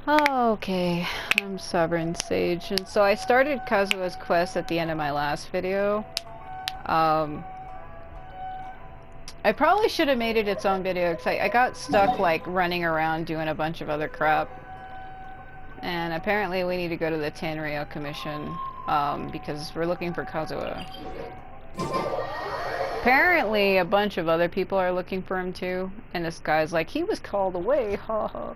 Okay, I'm Sovereign Sage, and so I started Kazuha's quest at the end of my last video. Um, I probably should have made it its own video, because I got stuck, like, running around doing a bunch of other crap. And apparently we need to go to the Tenryou Commission, because we're looking for Kazuha. Apparently a bunch of other people are looking for him too, and this guy's like, he was called away, haha.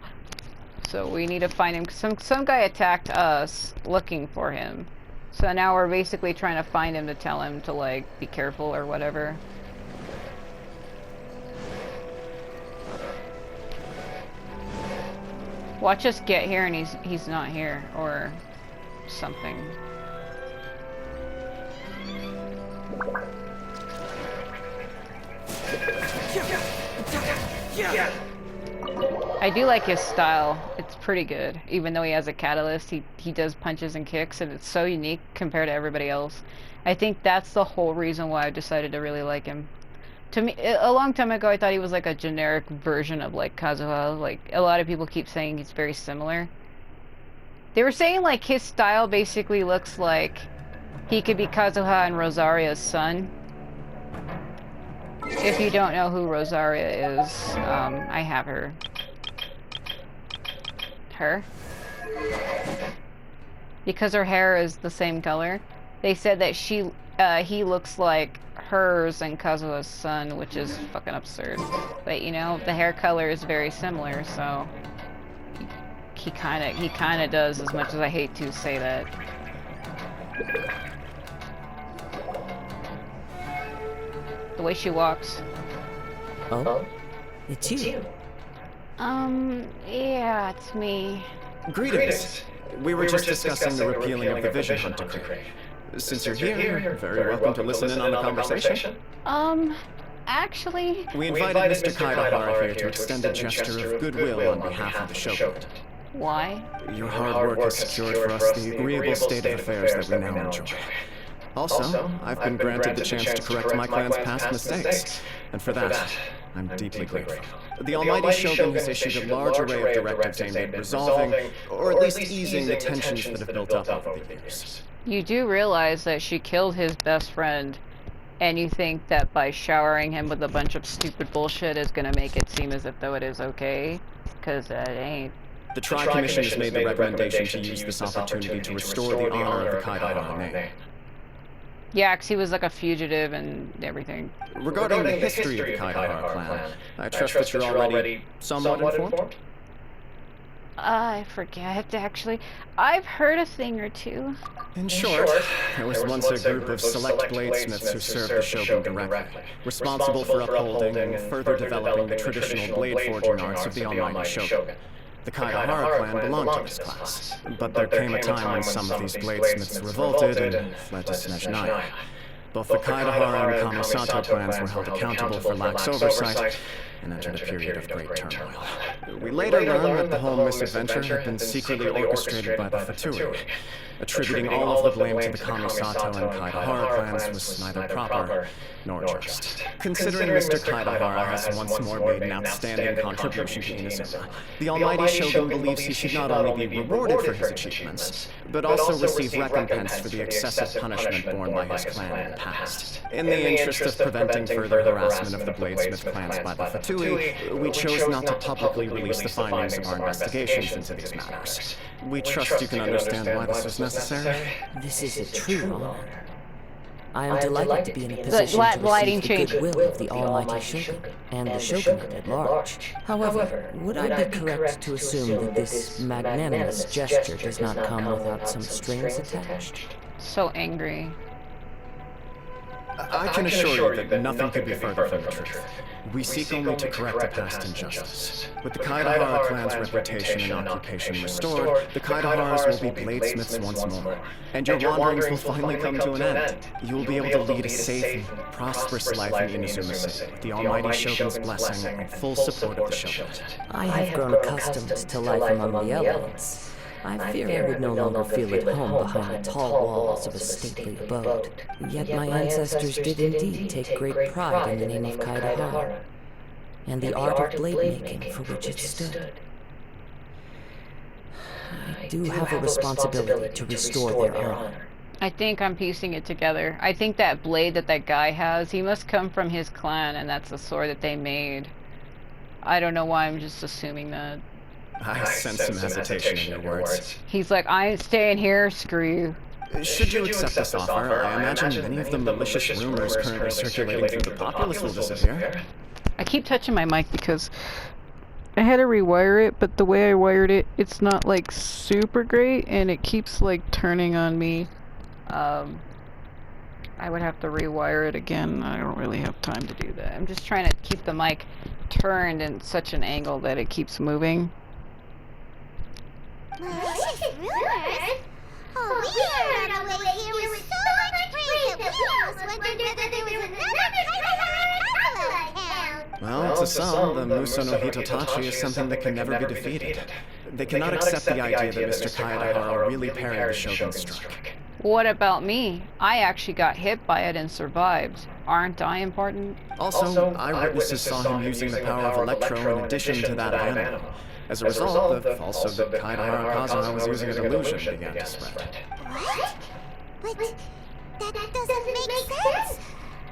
So we need to find him. Some guy attacked us looking for him. So now we're basically trying to find him to tell him to, like, be careful or whatever. Watch us get here and he's not here or something. I do like his style. It's pretty good. Even though he has a catalyst, he does punches and kicks, and it's so unique compared to everybody else. I think that's the whole reason why I decided to really like him. To me, a long time ago, I thought he was like a generic version of, like, Kazuha. Like, a lot of people keep saying he's very similar. They were saying, like, his style basically looks like he could be Kazuha and Rosaria's son. If you don't know who Rosaria is, I have her. Because her hair is the same color. They said that he looks like hers and Kazuha's son, which is fucking absurd. But, you know, the hair color is very similar, so he kinda does, as much as I hate to say that. The way she walks. Oh? It's you. Yeah, it's me. Greetings. We were just discussing the repealing of the Vision Hunt decree. Since you're here, you're very welcome to listen in on the conversation. Actually... We invited Mr. Kaidahara here to extend a gesture of goodwill on behalf of the Shogunate. Why? Your hard work has secured for us the agreeable state of affairs that we now enjoy. Also, I've been granted the chance to correct my clan's past mistakes, and for that, I'm deeply grateful. The Almighty Shogun has issued a large array of directives aimed at resolving, or at least easing, the tensions that have built up over the years. You do realize that she killed his best friend, and you think that by showering him with a bunch of stupid bullshit is gonna make it seem as if though it is okay? Because it ain't. The Tri-Commission has made the recommendation to use this opportunity to restore the honor of the Kaidahara name. Yeah, 'cause he was like a fugitive and everything. Regarding the history of the Kaidahara clan, I trust that you're already somewhat informed? I forget, actually. I've heard a thing or two. In short, there was once a group of select bladesmiths who served the Shogun directly, responsible for upholding and further developing the traditional blade forging arts of the Almighty Shogun. The Kaidahara clan belonged to this class, but there came a time when some of these bladesmiths revolted and fled to Snezhnaya. Both the Kaidahara and Kamisato clans were held accountable for lax oversight and entered a period of great turmoil. We later learned that the whole misadventure had been secretly orchestrated by the Fatui. Attributing all of the blame to the Kamisato and Kaidahara clans was neither proper nor just. Considering Mr. Kaidahara has once more made an outstanding contribution to Inazuma, the Almighty Shogun believes he should not only be rewarded for his achievements, but also receive recompense for the excessive punishment borne by his clan in the past. In the interest of preventing further harassment of the bladesmith clans by the Fatui, we chose not to publicly release the findings of our investigations into these matters. We trust you can understand why this was necessary. This is a true honor. I am delighted to be in a position to lighting receive the change. goodwill of the Almighty Shogun and the Shogunate at large. However, would I be correct to assume that this magnanimous gesture does not come without some strings attached? So angry. I can assure you that nothing could be further from the truth. We seek only to correct a past injustice. With the Kaidahara clan's reputation and occupation restored, the Kaidaharas will be bladesmiths once more, and your wanderings will finally come to an end. You will be able to lead a safe and prosperous life in Inazuma City, with the Almighty Shogun's blessing and full support of the Shogunate. I have grown accustomed to life among the elements. I fear I would no longer feel at home behind the tall walls of a stately abode. Yet my ancestors did indeed take great pride in the name of Kaidahara, and the art of blade making for which it stood. I do have a responsibility to restore their honor. I think I'm piecing it together. I think that blade that guy has, he must come from his clan, and that's the sword that they made. I don't know why I'm just assuming that. I sense some hesitation in your words. He's like, I ain't staying here, screw you. Should you accept this offer, I imagine many of the malicious rumors currently circulating through the populace will disappear. I keep touching my mic because I had to rewire it, but the way I wired it, it's not like super great, and it keeps like turning on me. I would have to rewire it again. I don't really have time to do that. I'm just trying to keep the mic turned in such an angle that it keeps moving. Malicious rumors? Oh, we heard on the way here was so much praise that we almost wondered whether there was another account. Well, to some, the Muso no Hitotachi is something that can never be defeated. They cannot accept the idea that Mr. Kaedahara really parried the Shogun's strike. What about me? I actually got hit by it and survived. Aren't I important? Also, eyewitnesses saw him using the power of Electro in addition to that of Animo. As a result, the falsehood that Kaedahara Kazuma was using a delusion began to spread. What? But that doesn't make sense.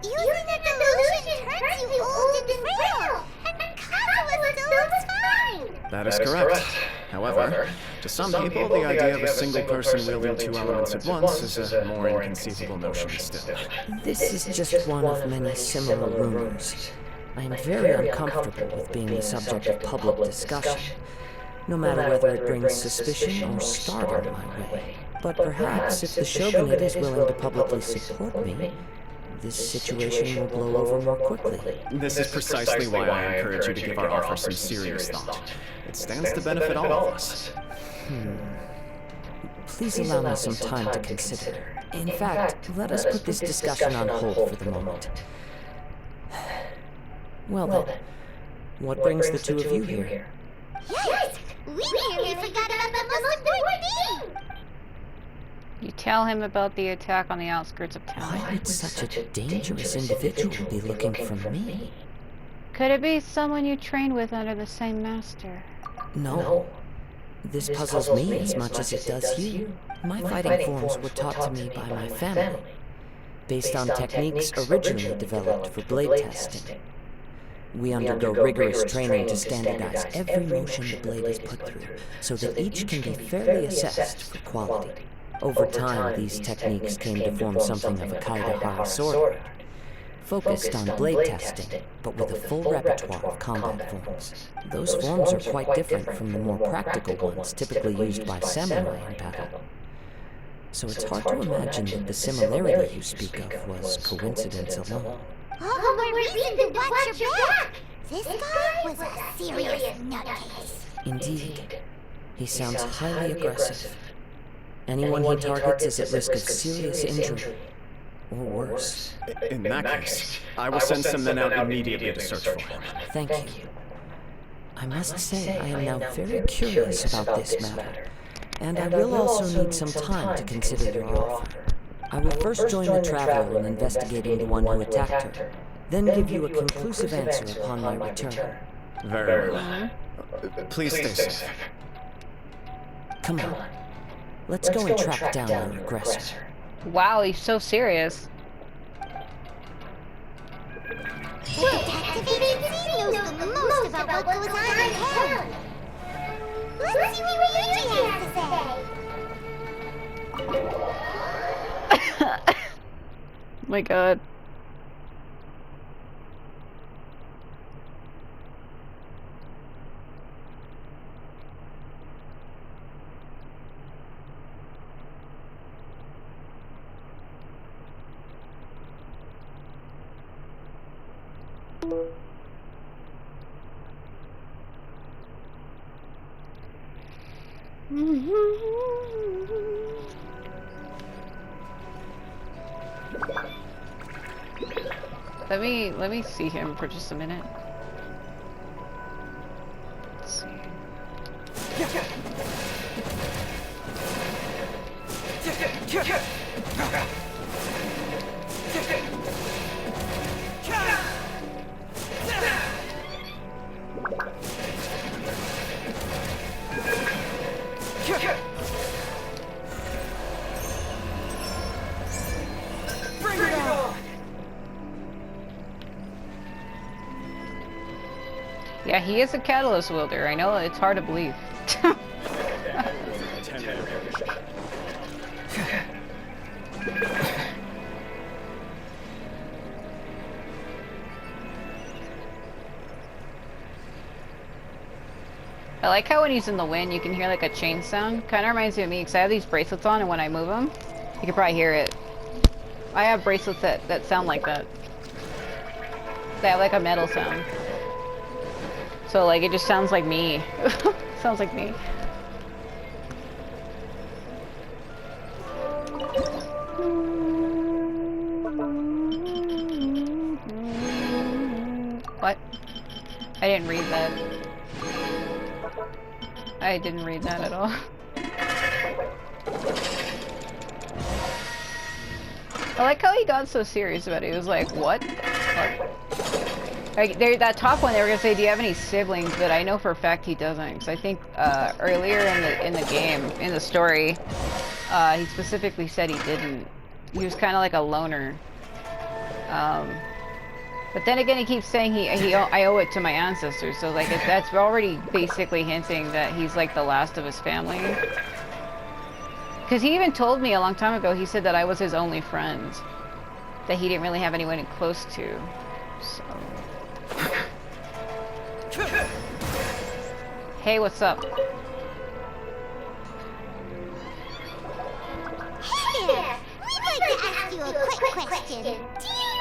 Using a delusion turns you old and frail, and Kazuha still looks fine. That is correct. However, to some people, the idea of a single person wielding two elements at once is a more inconceivable notion still. This is just one of many similar rumors. I am very uncomfortable with being the subject of public discussion, no matter whether it brings suspicion or stardom my way. But perhaps if the Shogunate is willing to publicly support me, this situation will blow over more quickly. This is precisely why I encourage you to give our offer some serious thought. It stands to benefit all of us. Please allow me some time to consider. In fact, let us put this discussion on hold for the moment. Well then, what brings the two of you here? Yes! We nearly forgot about the most important thing! You tell him about the attack on the outskirts of town. Why would such a dangerous individual be looking for me? Could it be someone you trained with under the same master? No. This puzzles me as much as it does you. My fighting forms were taught to me by my family, based on techniques originally developed for blade testing. We undergo rigorous training to standardize every motion the blade is put through, so that each can be fairly assessed for quality. Over time, these techniques came to form something of a Kaedahara sword art, focused on blade testing, but with a full repertoire of combat forms. Those forms are quite different from the more practical ones typically used by samurai in battle. So it's hard to imagine that the similarity you speak of was coincidence alone. All the more reason to watch your back! This guy was a serious nutcase. Indeed. He sounds highly aggressive. Anyone he targets is at risk of serious injury, or worse. In that case, I will send some men out immediately to search for him. Thank you. I must say I am now very curious about this matter, and I will also need some time to consider your offer. I will first join the Traveler in investigating the one who attacked her, then give you a conclusive answer upon my return. Very well. Please stay safe. Come on. Let's go and track down our aggressor. Wow, he's so serious. The detective agency knows the most about what goes on in town. Let's see what Ryuji has to say. My god. Let me see him for just a minute. Let's see. Yeah, he is a catalyst wielder. I know it's hard to believe. I like how when he's in the wind, you can hear like a chain sound. Kind of reminds me of me because I have these bracelets on, and when I move them, you can probably hear it. I have bracelets that sound like that. They have like a metal sound. So like it just sounds like me. Sounds like me. What? I didn't read that. I didn't read that at all. I like how he got so serious about it. He was like, what? Like, that top one, they were gonna say, do you have any siblings? But I know for a fact he doesn't. Because I think earlier in the game, in the story, he specifically said he didn't. He was kind of like a loner. But then again, he keeps saying I owe it to my ancestors. So like that's already basically hinting that he's like the last of his family. Because he even told me a long time ago, he said that I was his only friend. That he didn't really have anyone close to. So. Hey, what's up? Hey there! We'd like to ask you a quick question. Do you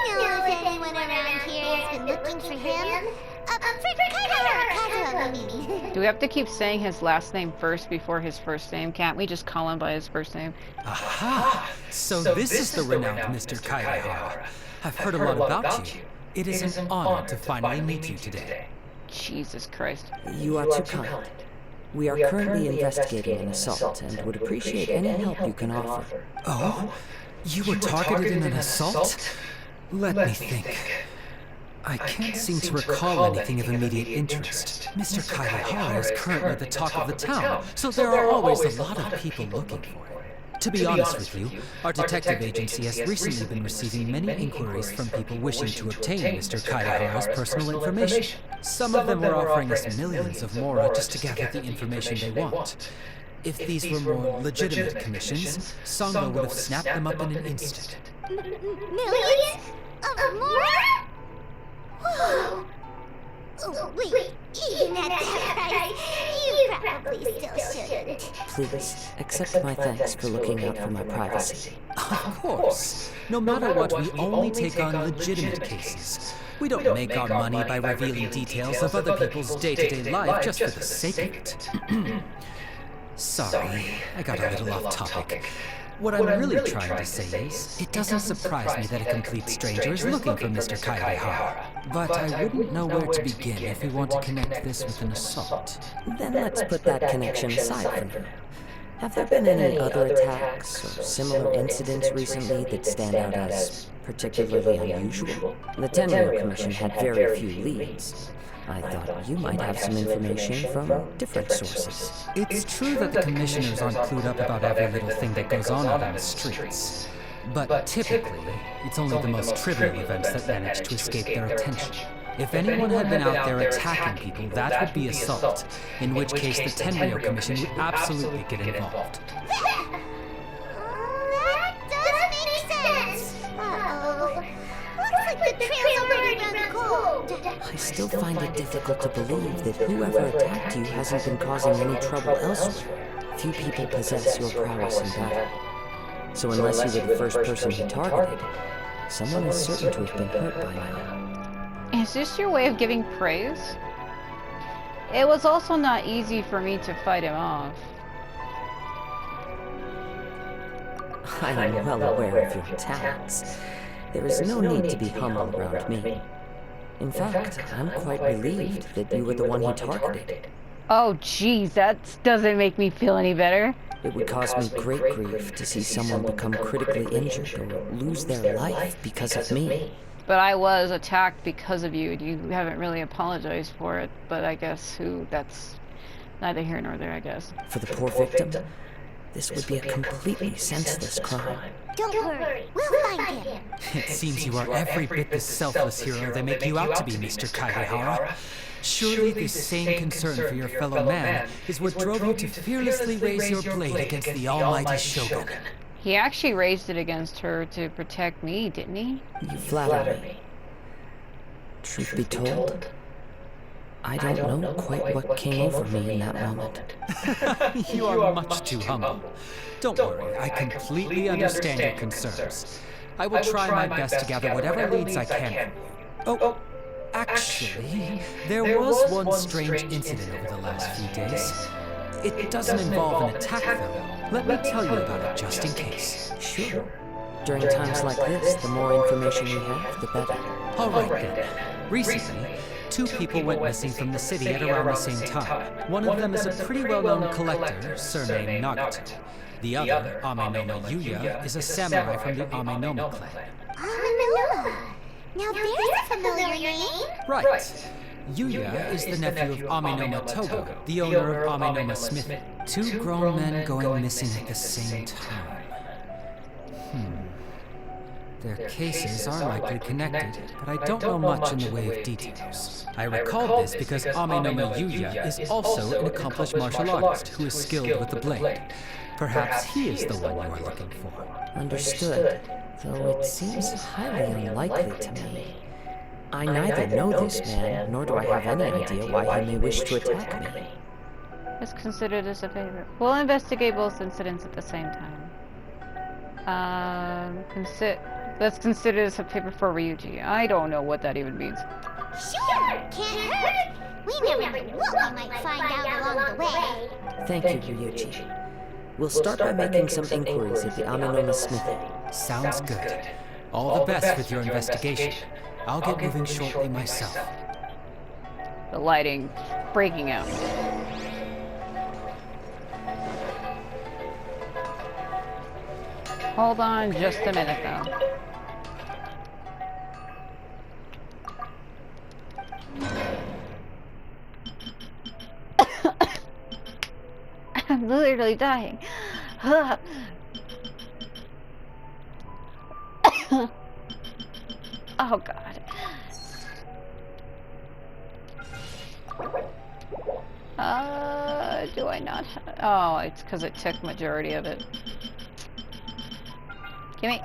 know if anyone around here has been looking for him? For Kaito or Kazuo, Do we have to keep saying his last name first before his first name? Can't we just call him by his first name? Aha! So this is the renowned Mr. Kaito. I've heard a lot about you. It is an honor to finally meet you today. Jesus Christ. You are too kind. We are currently investigating an assault and would appreciate any help you can offer. Oh? You were targeted in an assault? Let me think. I can't seem to recall anything of immediate interest. Mr. Kaihara is currently the talk of the town, so there are always a lot of people looking for him. To be honest with you, our detective agency has recently been receiving many inquiries from people wishing to obtain Mr. Kaihara's personal information. Some of them were offering us millions of mora just to gather the information they want. If these were more legitimate commissions, Sangha would have snapped them up in an instant. Millions? Of mora? Whoa! Oh, wait, even at that price, you probably still shouldn't. Please, accept my thanks for looking out for my privacy. Of course. No matter what, we only take on legitimate cases. We don't make our money by revealing details of other people's day-to-day life just for the sake of it. Sorry, I got a little off topic. What I'm really trying to say is, it doesn't surprise me that a complete stranger is looking for Mr. Kaihara. But I wouldn't know where to begin if we want to connect this with an assault. Then let's put that connection aside for now. Have there been any other attacks or similar incidents recently that stand out as particularly unusual? The Tenryou Commission had very few leads. I thought you might have some information from different sources. It's true that the commissioners aren't clued up about every little thing that goes on out on the streets. But typically, it's only the most trivial events that manage to escape their attention. If anyone had been out there attacking people, that would be assault, in which case the Tenryou Commission would absolutely get involved. That does make sense. Uh-oh. Looks like the trail's already run cold. I still find it difficult to believe that whoever attacked you hasn't been causing any trouble elsewhere. Few people possess your prowess in battle. So unless you were the first person he targeted, someone is certain to have been hurt by now. Is this your way of giving praise? It was also not easy for me to fight him off. I am well aware of your talents. There is no need to be humble around me. In fact, I'm quite relieved that you were the one he targeted. Oh jeez, that doesn't make me feel any better. It would cause me great grief to see someone become critically injured or lose their life because of me. But I was attacked because of you. You haven't really apologized for it, but I guess that's neither here nor there, I guess. For the poor victim, this would be a completely senseless crime. Don't worry, we'll find him. It seems you are every bit the selfless hero they make you out to be, Mr. Kaihara. Surely this same concern for your fellow man is what drove you to fearlessly raise your blade against the almighty Shogun. He actually raised it against her to protect me, didn't he? You flatter me. Truth be told, I don't know quite what came over me in that moment. You are much too humble. Don't worry, I completely understand your concerns. I will try my best to gather whatever leads I can from you. Oh, actually, there was one strange incident over the last few days. It doesn't involve an attack, though. Let me tell you about it just in case. Sure. During times like this, the more information we have, the better. All right, then. Recently, 2 people went missing from the city at around the same time. One of them is a pretty well-known collector, surnamed Nagato. The other, Amenoma Yuya, is a samurai from the Amenoma clan. Amenoma. Now there's a familiar name. Right. Yuya is the nephew of Amenoma Togo, the owner of Amenoma Smithy. 2 grown men going missing at the same time. Their cases are likely connected, but I don't know much in the way of details. I recall this because Amenoma Yuya is also an accomplished martial artist who is skilled with the blade. Perhaps he is the one you are looking for. Understood, though it seems highly unlikely to me. I neither know this man, nor do I have any idea why he may wish to attack me. Let's consider this a favor. We'll investigate both incidents at the same time. Let's consider this a favor for Ryuji. I don't know what that even means. Sure, can't hurt. We never know what we might find out along the way. Thank you, Ryuji. We'll start by making some inquiries at the Amenoma Smithy. Sounds good. All the best with your investigation. I'll get moving shortly myself. The lighting breaking out. Hold on just a minute, though. I'm literally dying. Oh god. Do I not have... Oh, it's because it took majority of it. Gimme.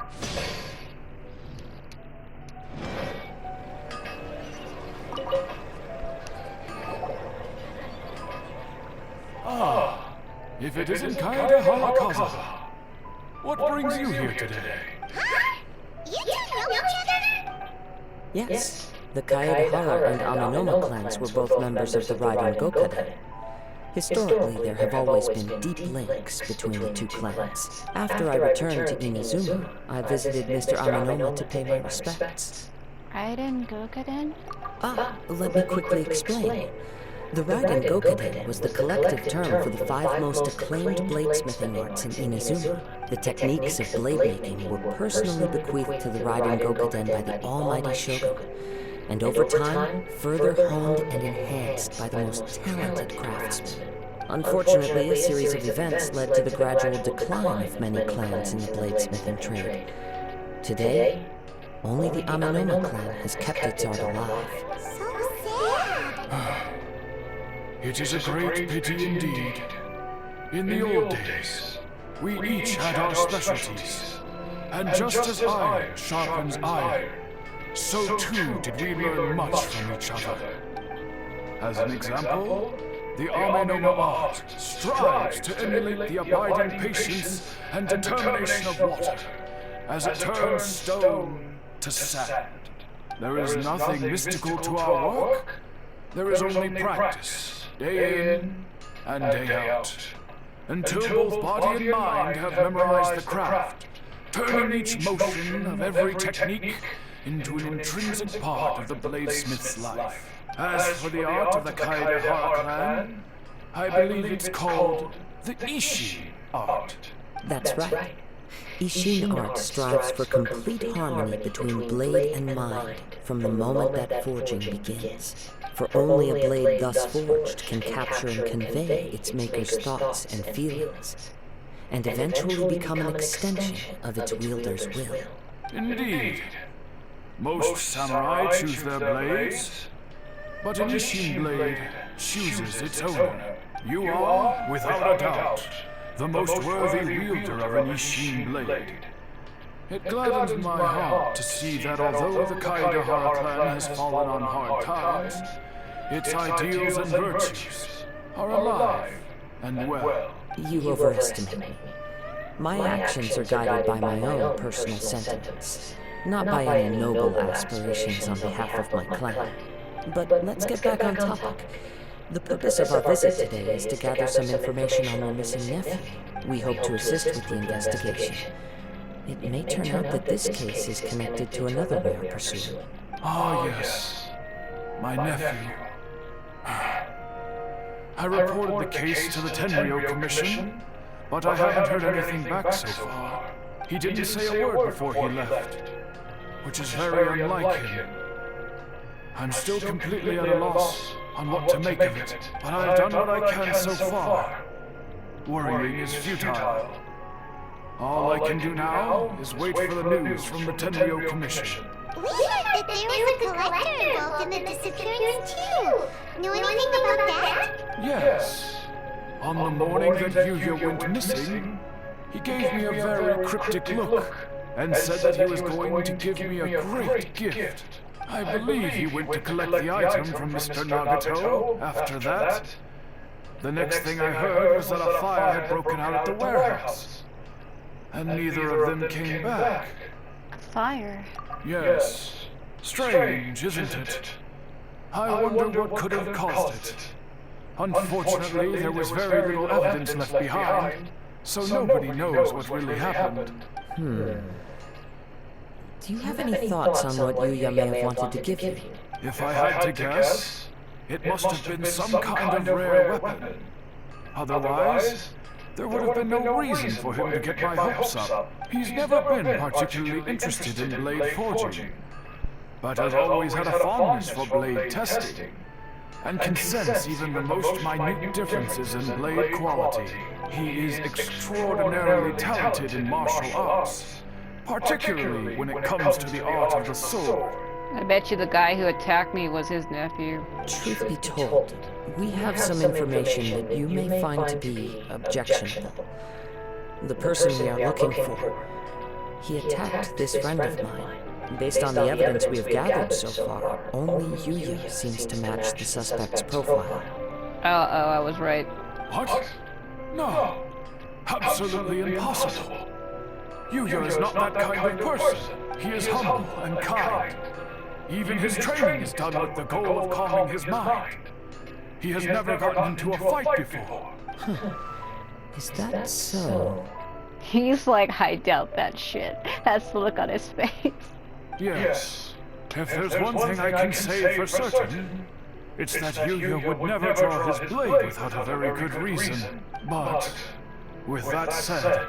Ah, if it isn't Kaede Harakaza, what brings you here today? Huh? You two know each other? Yes, the Kaedehara and Amenoma clans were both members of the Raiden Gokaden. Historically, there have always been deep links between the 2 clans. After I returned to Inazuma, I visited Mr. Amenoma to pay my respects. Raiden Gokaden? Let me quickly explain. The Raiden Gokaden was the collective term for the 5 most acclaimed bladesmithing arts in Inazuma. The techniques of blade making were personally bequeathed to the Raiden Gokaden by the almighty Shogun, and over time, further honed and enhanced by the most talented craftsmen. Unfortunately, a series of events led to the gradual decline of many clans in the bladesmithing trade. Today, only the Amenoma clan has kept its art alive. So sad. It is a great pity indeed. In the old days, we each had our specialties. And just as iron sharpens iron, so too did we learn much from each other. As an example, the Amenoma art strives to emulate the abiding patience and determination of water, as it turns stone to sand. There is nothing mystical to our work. There is only practice, day in and day out, until both body and mind have memorized the craft, turning each motion of every technique into an intrinsic part of the bladesmith's life. As for the art of the Kaedehara clan, I believe it's called the Ishin art. That's right. Ishin art strives for complete harmony between blade and mind from the moment that forging begins. For only a blade thus forged can capture and convey its maker's thoughts and feelings. and eventually become an extension of its wielder's will. Indeed. Most samurai choose their blades, but an Ishin blade chooses its owner. You are, without a doubt, the most worthy wielder of an Ishin blade. It gladdens my heart to see that although the Kaidahara clan has fallen on hard times, its ideals and virtues are alive and well. You overestimate me. My actions are guided by my own personal sentiments, not by any noble aspirations on behalf of my clan. But let's get back on topic. The purpose of our visit today is to gather some information on your missing nephew. We hope to assist with the investigation. It may turn out that this case is connected to another rare pursuit. Ah, yes. My nephew. I reported the case to the Tenryo Commission, but I haven't heard anything back so far. He didn't say a word before he left, which is very unlike him. I'm still completely at a loss on what to make of it, but I've done what I can so far. Worrying is futile. All I can do now is wait for the news from the Tenryo Commission. We heard that there was a collector involved in the disappearance too. Know anything about that? Yes. On the morning that Yuya went missing, he gave me a very cryptic look and said that he was going to give me a great gift. I believe he went to collect the item from Mr. Nagato after that. The next thing I heard was that a fire had broken out at the warehouse, and neither of them came back. Fire. Yes. Strange, isn't it? I wonder what could have caused it. Unfortunately, there was very little evidence left behind, so nobody knows what really happened. Do you have any thoughts on what Yuya may have wanted to give you? If I had to guess, it must have been some kind of rare weapon. Otherwise, there would have been no reason for him to get my hopes up. He's never been particularly interested in blade forging, but has always had a fondness for blade testing, and can sense even the most minute differences in blade quality. He is extraordinarily talented in martial arts, particularly when it comes to the art of the sword. I bet you the guy who attacked me was his nephew. Truth be told, we have some information that you may find to be objectionable. The person we are looking for, he attacked this friend of mine. Based on the evidence we have gathered so far, only Yuya seems to match the suspect's profile. Oh, I was right. What? No. Absolutely impossible. Yuya is not that kind of person. He is humble and kind. Even his training is done with the goal of calming his mind. He has never gotten into a fight before. Is that so? He's like, I doubt that shit. That's the look on his face. Yes. If there's one thing I can say for certain, it's that Yuya would never draw his blade without a very good reason. But, with that said,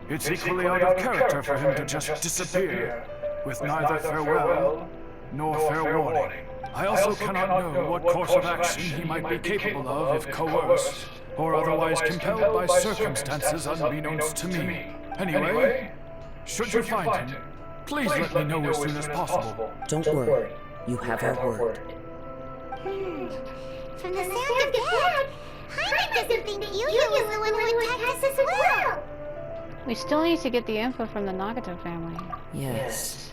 it's equally out of character for him to just disappear, with neither farewell nor fair warning. I also cannot know what course of action he might be capable of if coerced, or otherwise compelled by circumstances unbeknownst to me. Anyway, should you find him, please let me know as soon as possible. Don't worry, you have our word. From the sound of that, Hyman doesn't think Yuya was the one who attacked us as well. We still need to get the info from the Nagato family. Yes.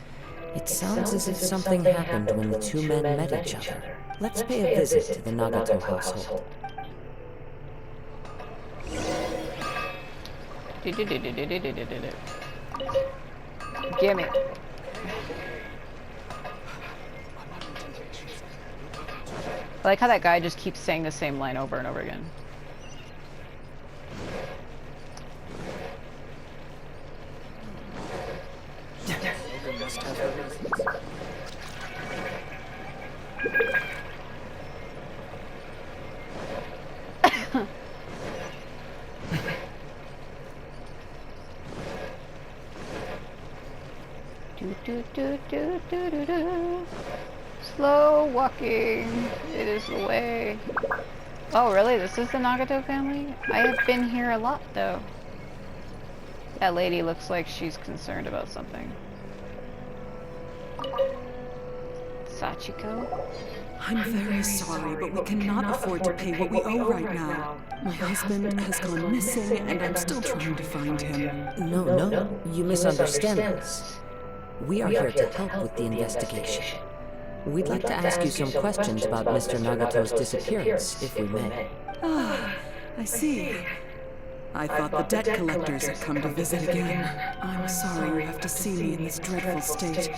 It sounds as if something happened when the two men met each other. Let's pay a visit to the Nagato household. Gimme. I like how that guy just keeps saying the same line over and over again. Slow walking, it is the way. Oh really, this is the Nagato family? I have been here a lot though. That lady looks like she's concerned about something. Sachiko? I'm very sorry, but we cannot afford to pay what we owe right now. My husband has gone missing, and I'm still trying to find him. No, you misunderstand us. We are here to help with the investigation. We'd like to ask you some questions about Mr. Nagato's disappearance, if we may. Ah, I see. I thought the debt collectors had come to visit again. I'm sorry you have to see me in this dreadful state.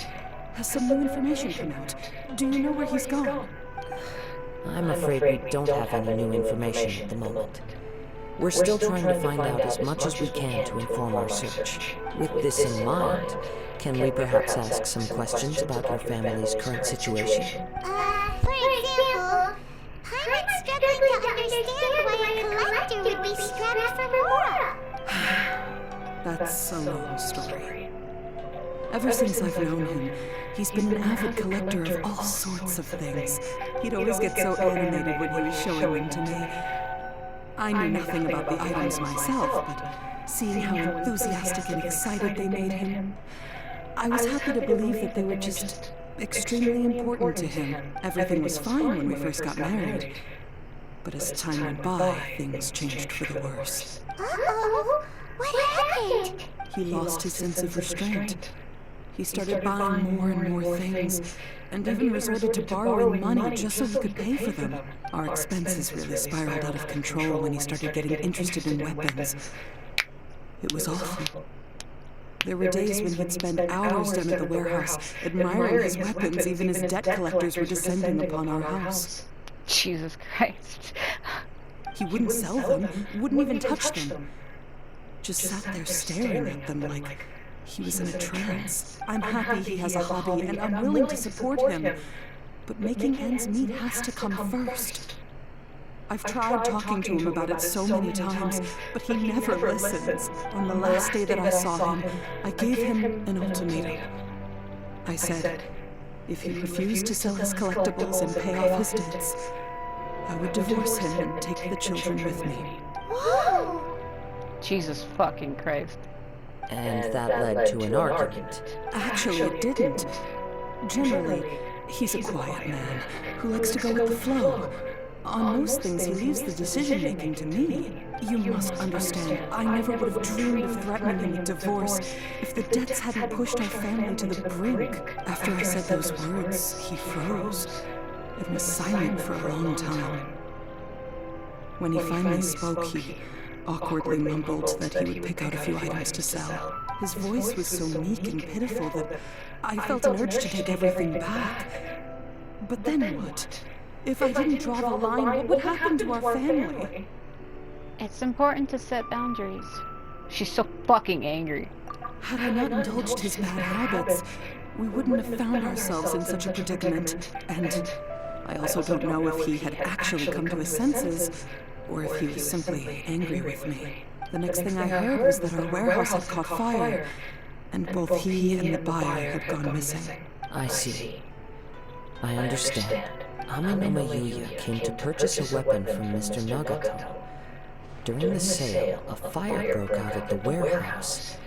Has some new information come out? Do you know where he's gone? I'm afraid we don't have any new information at the moment. We're still trying to find out as much as we can to inform our search. With this in mind, can we perhaps ask some questions about your family's current situation? For example, Paimon's struggling to understand why a collector would be strapped for Aurora. That's a long story. Ever since I've known him, he's been an avid collector of all sorts of things. He'd always get so animated when he was showing them to me. I knew nothing about the items myself, but seeing how enthusiastic and excited they made him, I was happy to believe that they were just extremely important to him. Everything was fine when we first got married. But as time went by, things changed for the worse. Uh-oh, what happened? He lost his sense of restraint. He started buying more and more things, and even resorted to borrowing money just so he could pay for them. Our expenses really spiraled out of control when he started getting interested in weapons. It was awful. There were days when he'd spend hours down at the warehouse, admiring his weapons even as debt collectors were descending upon our house. Jesus Christ. He wouldn't sell them, wouldn't even touch them. Just sat there staring at them like he was in a trance. I'm happy he has a hobby, and I'm willing to support him. But making ends meet has to come first. I've tried talking to him about it so many times, but he never listens. On the last day that I saw him, I gave him an ultimatum. I said, if he refused to sell his collectibles and pay off his debts, I would divorce him and take the children with me. Whoa! Jesus fucking Christ. And that led to an argument. Actually, it didn't. Generally, he's a quiet man who likes to go with the flow. On most things, he leaves the decision-making to me. You must understand, I never would have dreamed of threatening him with divorce if the debts hadn't pushed our family to the brink. After I said those words, he froze and was silent for a long time. When he finally spoke, he awkwardly mumbled that he would pick out a few items to sell. His voice was so meek and pitiful that I felt an urge to take everything back. But then what? If I didn't draw the line, what would happen to our family? It's important to set boundaries. She's so fucking angry. Had I not indulged his bad habits, we wouldn't have found ourselves in such a predicament. And I also don't know if he had actually come to his senses, or if he was simply angry with me. The next thing I heard was that our warehouse had caught fire, and both he and the buyer had gone missing. I see. I understand. Aminoma Yuya came to purchase a weapon from Mr. Nagato. During the sale, a fire broke out at the warehouse,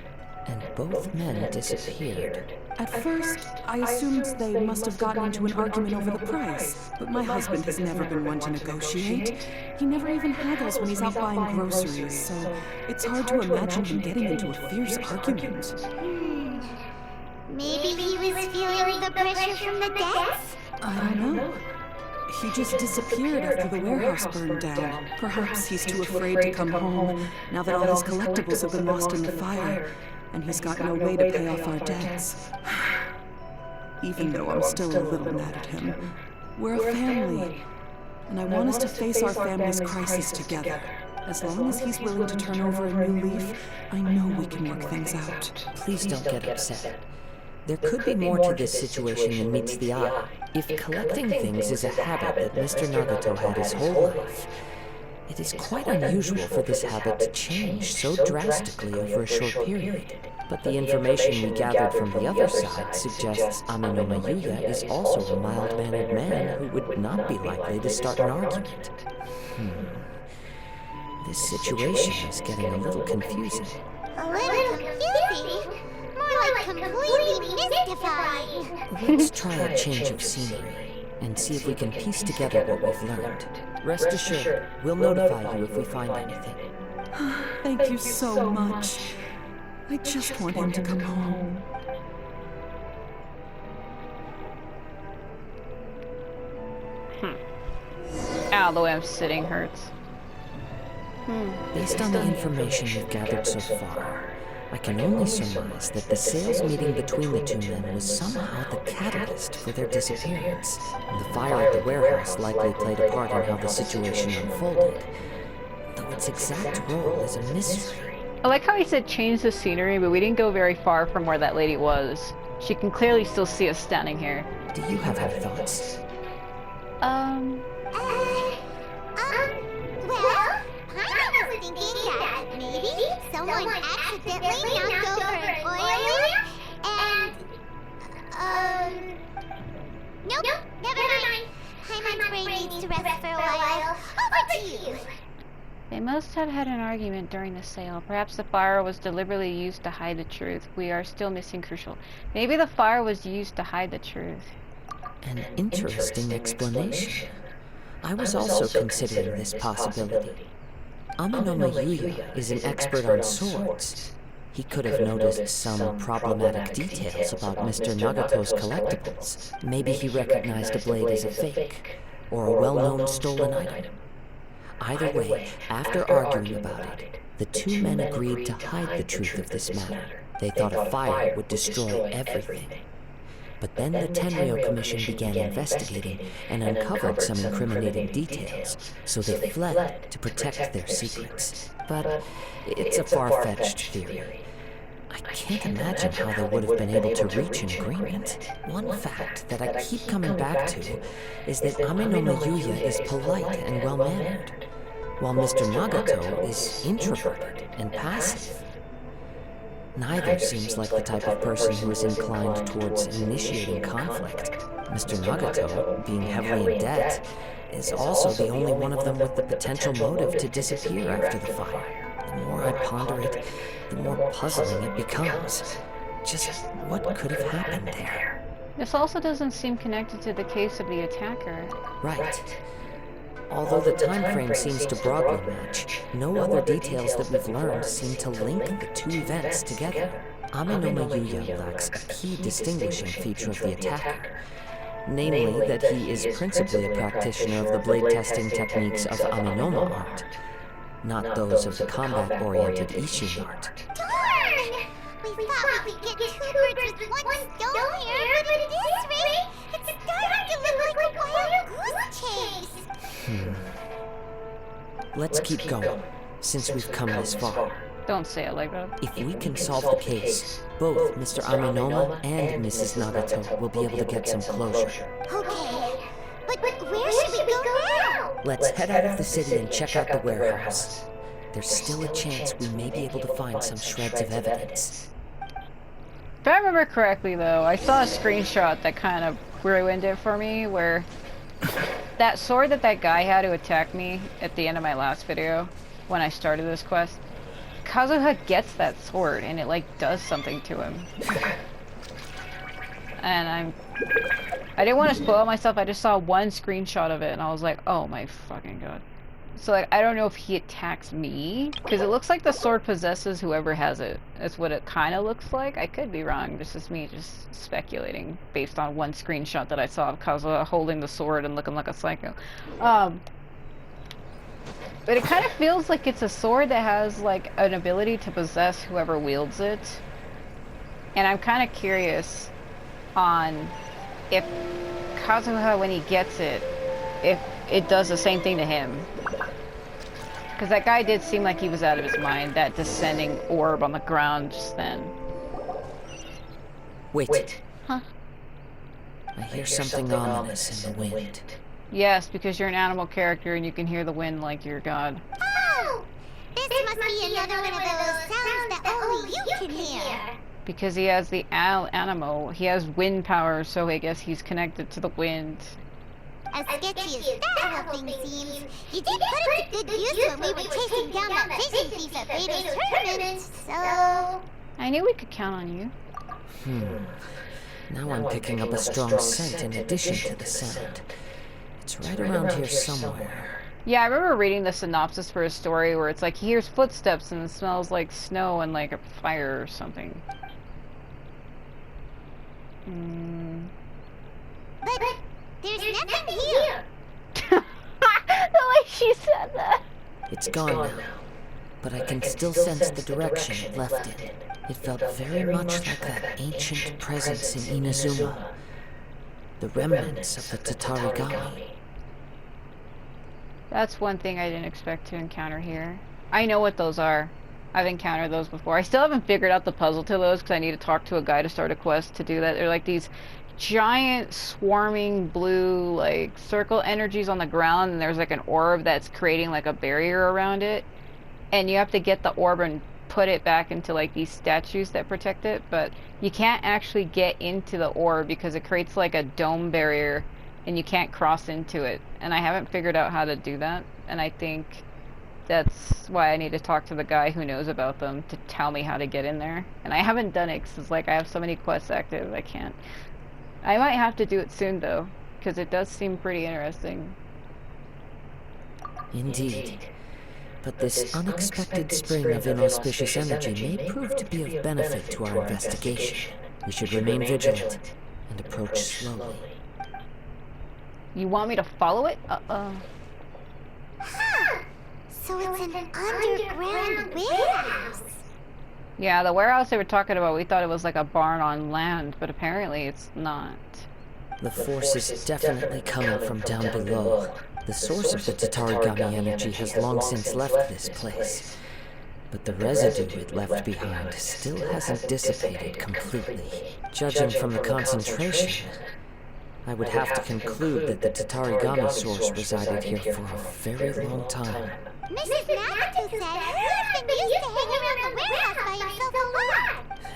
and both men disappeared. At first, I assumed they must have gotten into an argument over the price, but my husband has never been one to negotiate. He never even haggles when he's out buying groceries, so it's hard to imagine him getting into a fierce argument. Maybe he was feeling the pressure from the debts? I don't know. He just disappeared after the warehouse burned down. Perhaps he's too afraid to come home now that all his collectibles have been lost in the fire, and he's got no way to pay off our debts. Even though I'm still a little mad at him, we're a family, and I want us to face our family's crisis together. As long as he's willing to turn over a new leaf, I know we can work things out. Please don't get upset. There could be more to this situation than meets the eye. If collecting things is a habit that Mr. Nagato had his whole life, it is quite unusual for this habit to change so drastically over a short period. But the information we gathered from the other side suggests Aminoma Yuya is also a mild-mannered man who would not be likely to start an argument. This situation is getting a little confusing. A little confusing. More like completely mystifying. Let's try a change of scenery and see if we can piece together what we've learned. Rest assured, we'll notify you if we find anything. Thank you so much. I just want him to come home. Ow, the way I'm sitting hurts. Based on the information we've gathered so far, I can only surmise that the sales meeting between the two men was somehow the catalyst for their disappearance. The fire at the warehouse likely played a part in how the situation unfolded, though its exact role is a mystery. I like how he said change the scenery, but we didn't go very far from where that lady was. She can clearly still see us standing here. Do you have any thoughts? Well, I was thinking that maybe someone accidentally knocked over an oil lamp and, nope, never mind. Paimon's brain needs to rest for a while. Over to you. They must have had an argument during the sale. Perhaps the fire was deliberately used to hide the truth. We are still missing crucial. Maybe the fire was used to hide the truth. An interesting explanation. I was also considering this possibility. Amanoma Yuya is an expert on swords. He could have noticed some problematic details about Mr. Nagato's collectibles. Maybe he recognized a blade as a fake, or a well-known stolen item. Either way, after arguing about it, the two men agreed to hide the truth of this matter. They thought a fire would destroy everything. But then the Tenryo Commission began investigating and uncovered some incriminating details, so they fled to protect their secrets. But it's a far-fetched theory. I can't imagine how they would have been able to reach an agreement. One fact that I keep coming back to is that Amanoma Yuya is polite and well-mannered, while Mr. Nagato is introverted and passive. Neither seems like the type of person who is inclined towards initiating conflict. Mr. Nagato, being heavily in debt, is also the only one of them with the potential motive to disappear after the fire. The more I ponder it, the more puzzling it becomes. Just what could have happened there? This also doesn't seem connected to the case of the attacker. Right. Although the time frame seems to broadly match, no other details that we've learned seem to link the two events together. Amanoma Yuya lacks a key distinguishing feature of the attacker, namely that he is principally a practitioner of the blade testing techniques of Aminoma art, not those of the combat-oriented Ishin art. Darn! We thought we could get two birds with one stone here, but at this rate, it's starting to look like a wild goose chase. Let's keep going, since we've come this far. Don't say it like that. If we can solve the case, both Mr. Aminoma and Mrs. Nagato will be able to get some closure. Okay, but where should we go now? Let's head out of the city and check out the warehouse. There's still a chance we may be able to find some shreds of evidence. If I remember correctly, though, I saw a screenshot that kind of ruined it for me, where that sword that guy had to attack me at the end of my last video, when I started this quest, Kazuha gets that sword, and it, like, does something to him. And I didn't want to spoil myself, I just saw one screenshot of it, and I was like, oh my fucking god. So, like, I don't know if he attacks me, because it looks like the sword possesses whoever has it. That's what it kind of looks like. I could be wrong. This is me just speculating based on one screenshot that I saw of Kazuha holding the sword and looking like a psycho. But it kind of feels like it's a sword that has, like, an ability to possess whoever wields it. And I'm kind of curious on if Kazuha, when he gets it, if it does the same thing to him. Because that guy did seem like he was out of his mind, that descending orb on the ground just then. Wait. Huh? I hear something ominous in the wind. Yes, because you're an animal character and you can hear the wind like you're God. Oh! This must be another one of those sounds that only you can hear. Because he has the animo, he has wind power, so I guess he's connected to the wind. As sketchy as that whole thing seems, you did put it to good use when we were chasing down that vision thief at Vader's tournament, so... I knew we could count on you. Now I'm picking up a strong scent in addition to the sound. It's right around here somewhere. Yeah, I remember reading the synopsis for a story where it's like he hears footsteps and it smells like snow and like a fire or something. But there's nothing here. The way she said that. It's gone now, but I can still sense the direction it left in. It felt very much like that ancient presence in Inazuma. The remnants of the Tatarigami. That's one thing I didn't expect to encounter here. I know what those are. I've encountered those before. I still haven't figured out the puzzle to those because I need to talk to a guy to start a quest to do that. They're like these giant swarming blue like circle energies on the ground, and there's like an orb that's creating like a barrier around it, and you have to get the orb and put it back into like these statues that protect it, but you can't actually get into the orb because it creates like a dome barrier and you can't cross into it, and I haven't figured out how to do that, and I think that's why I need to talk to the guy who knows about them to tell me how to get in there. And I haven't done it because like I have so many quests active I can't. I might have to do it soon though, because it does seem pretty interesting. Indeed. But this unexpected spring of inauspicious energy may prove to be of benefit to our investigation. We should remain vigilant and approach slowly. You want me to follow it? Huh. So it's an underground warehouse. Yeah, the warehouse they were talking about, we thought it was like a barn on land, but apparently it's not. The force is definitely coming from down below. The source of the Tatarigami energy has long since left this place, but the residue it left behind still hasn't dissipated completely. Judging from the concentration, I would have to conclude that the Tatarigami source resided here for a very long time. Mrs. Nagato said he's been used to hanging around the warehouse by himself a lot.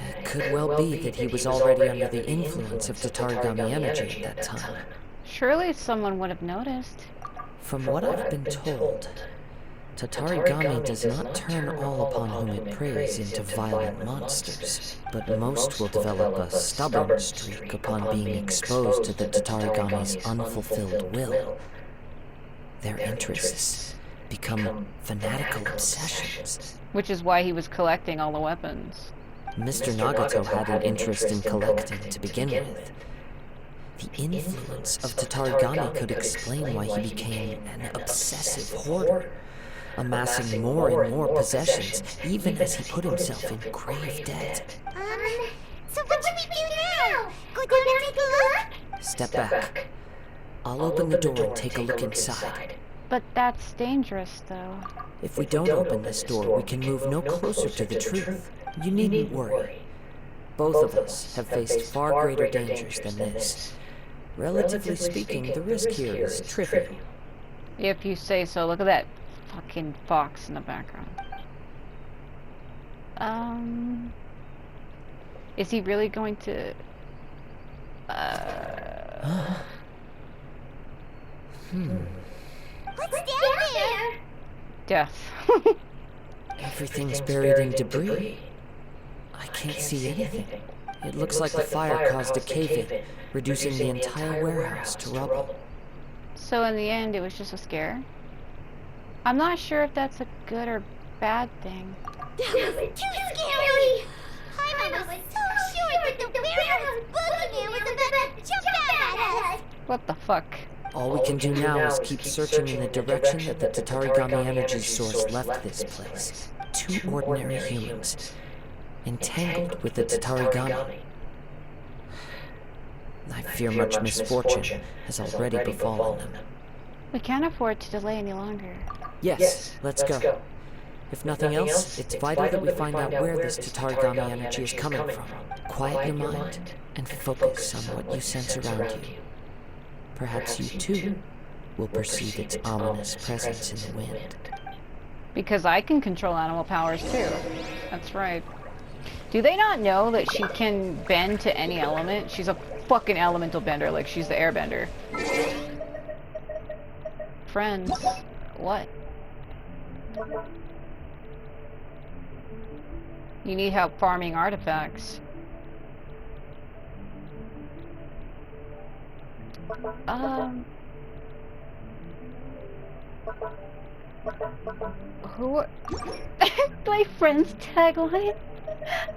It could well be that he was already under the influence of Tatarigami energy at that time. Surely someone would have noticed. From what I've been told, Tatarigami does not turn all upon whom it preys into violent monsters, but most will develop a stubborn streak upon being exposed to the Tatarigami's unfulfilled will. Their interests become fanatical obsessions. Which is why he was collecting all the weapons. Mr. Nagato had an interest in collecting to begin with. The influence of Tatarigami could explain why he became an obsessive hoarder, amassing more and more possessions, even as he put himself in grave debt. So what should we do now? Go down and take a look? Step back. I'll open the door and take a look inside. But that's dangerous, though. If we don't open this door, we can move no closer to the truth. You needn't worry. Both of us have faced far greater dangers than this. Relatively speaking, the risk here is trivial. If you say so. Look at that fucking fox in the background. Is he really going to... What's down there? Death. Everything's buried in debris. I can't see anything. It looks like the fire caused a cave-in, reducing the entire warehouse to rubble. So in the end, it was just a scare? I'm not sure if that's a good or bad thing. That was too scary! Jaime was so sure that the warehouse boogeyman was about to jump out at us! What the fuck? All we can do now is keep searching in the direction that the Tatarigami energy source left this place. Two ordinary humans, entangled with the Tatarigami. I fear much misfortune has already befallen them. We can't afford to delay any longer. Yes, let's go. If nothing else, it's vital that we find out where this Tatarigami energy is coming from. Quiet your mind and focus on what you sense around you. Perhaps you too will perceive its ominous presence in the wind. Because I can control animal powers too. That's right. Do they not know that she can bend to any element? She's a fucking elemental bender, like she's the airbender. friends. What? You need help farming artifacts. Who are... My friend's tagline?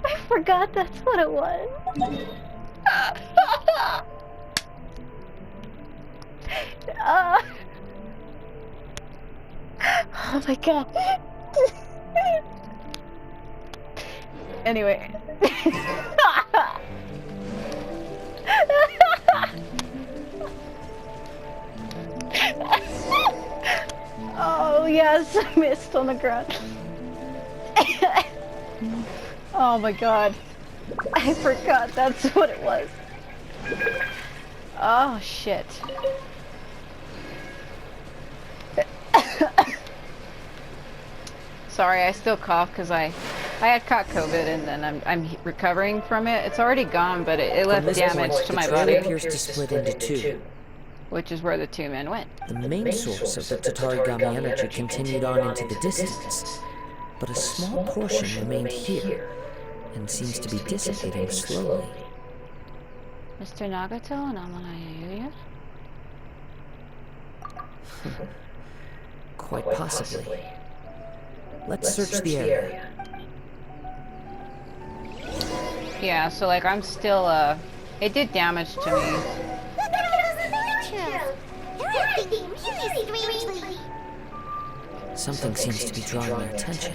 I forgot that's what it was. Oh my god. Anyway. Oh yes, I missed on the ground. Oh my god. I forgot that's what it was. Oh shit. Sorry, I still cough because I had caught COVID and then I'm recovering from it. It's already gone, but it left damage to my body. The trail appears to split into two. Which is where the two men went. The main source of the Tatarigami energy continued on into the distance, but a small portion remained here, and seems to be dissipating slowly. Mr. Nagato and Amanayuya? Quite possibly. Let's search the area. Yeah, so like I'm still, it did damage to me. Something seems to be drawing their attention.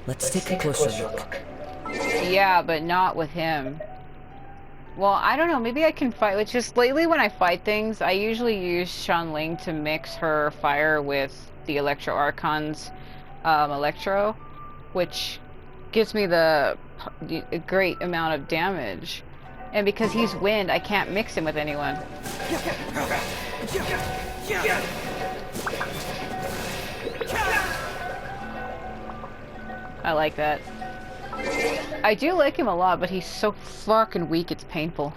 Let's take a closer look. Yeah, but not with him. Well, I don't know, maybe I can fight, which just lately when I fight things, I usually use Shanling to mix her fire with the Electro Archon's Electro, which gives me a great amount of damage. And because he's wind, I can't mix him with anyone. I like that. I do like him a lot, but he's so fucking weak, it's painful.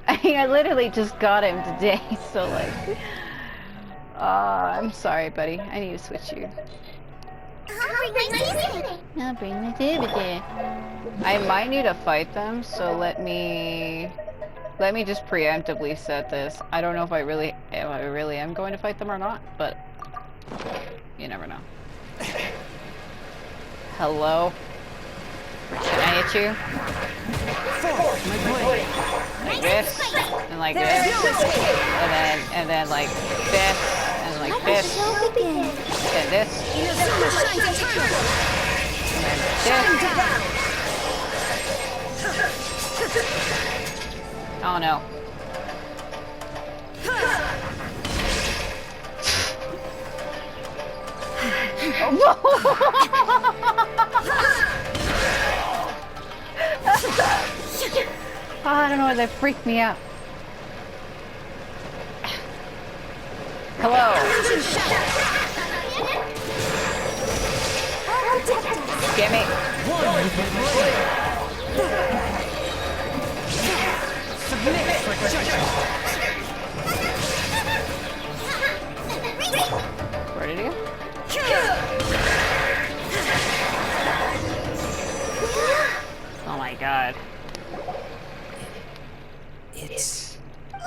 I mean, I literally just got him today, so like... I'm sorry, buddy. I need to switch you. I'll bring my dividend. I might need to fight them, so let me just preemptively set this. I don't know if I really am going to fight them or not, but you never know. Hello? Can I hit you? Like this, and like this, and then like this, and like this, and this, and then this. Oh no. Oh, I don't know why they freaked me out. Hello. Get me. Where did he go? Oh my god. It's... Ooh,